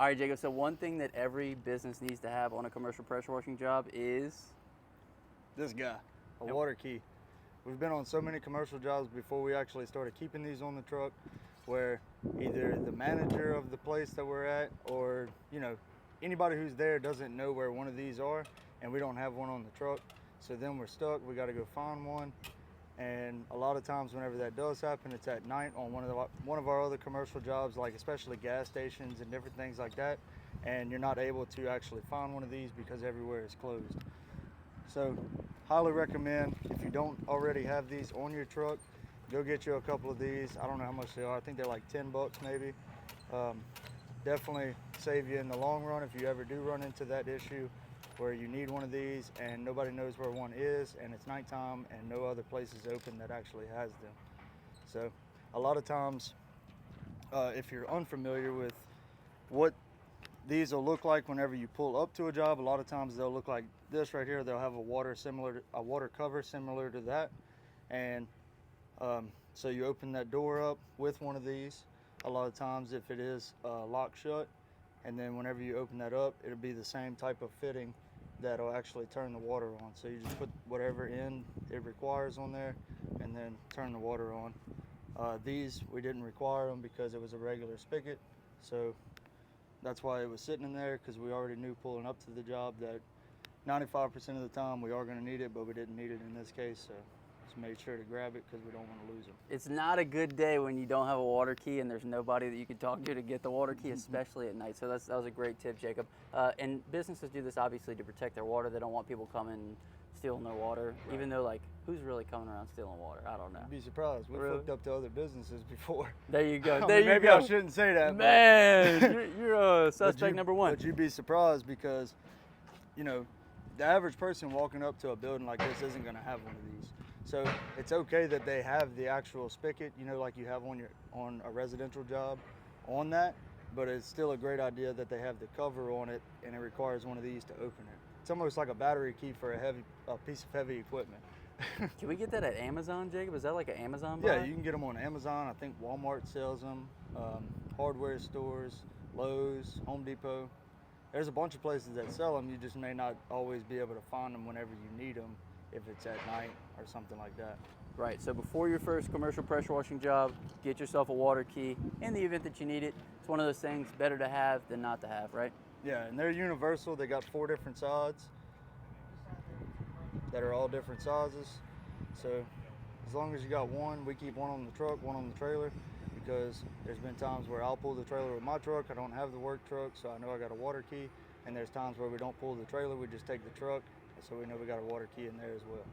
All right, Jacob, so one thing that every business needs to have on a commercial pressure washing job is? This guy, a water key. We've been on so many commercial jobs before we actually started keeping these on the truck, where either the manager of the place that we're at or, you know, anybody who's there doesn't know where one of these are, and we don't have one on the truck. So then we're stuck, we gotta go find one. And a lot of times whenever that does happen, it's at night on one of our other commercial jobs, like especially gas stations and different things like that. And you're not able to actually find one of these because everywhere is closed. So highly recommend, if you don't already have these on your truck, go get you a couple of these. I don't know how much they are. I think they're like 10 bucks maybe. Definitely save you in the long run if you ever do run into that issue where you need one of these and nobody knows where one is and it's nighttime and no other place is open that actually has them. So a lot of times, if you're unfamiliar with what these will look like whenever you pull up to a job, a lot of times they'll look like this right here. They'll have a water cover similar to that. And so you open that door up with one of these. A lot of times if it is locked shut, and then whenever you open that up, it'll be the same type of fitting that'll actually turn the water on. So you just put whatever end it requires on there and then turn the water on. These, we didn't require them because it was a regular spigot. So that's why it was sitting in there, because we already knew pulling up to the job that 95% of the time we are gonna need it, but we didn't need it in this case. So just made sure to grab it because we don't want to lose them. It's not a good day when you don't have a water key and there's nobody that you can talk to get the water key, especially at night. So that was a great tip, Jacob. And businesses do this obviously to protect their water. They don't want people coming stealing their water, right. Even though, like, who's really coming around stealing water? I don't know. You'd be surprised. We've hooked up to other businesses before. There you go. Maybe I shouldn't say that. Man, you're a suspect number one. But you'd be surprised because, you know, the average person walking up to a building like this isn't going to have one of these. So it's okay that they have the actual spigot, you know, like you have on a residential job on that, but it's still a great idea that they have the cover on it and it requires one of these to open it. It's almost like a battery key for a piece of heavy equipment. Can we get that at Amazon, Jacob? Is that like an Amazon buy? Yeah, you can get them on Amazon. I think Walmart sells them, hardware stores, Lowe's, Home Depot. There's a bunch of places that sell them. You just may not always be able to find them whenever you need them, if it's at night or something like that. Right, so before your first commercial pressure washing job, get yourself a water key. In the event that you need it, it's one of those things better to have than not to have, right? Yeah, and they're universal. They got 4 different sides that are all different sizes. So as long as you got one, we keep one on the truck, one on the trailer, because there's been times where I'll pull the trailer with my truck. I don't have the work truck, so I know I got a water key. And there's times where we don't pull the trailer, we just take the truck, so we know we got a water key in there as well.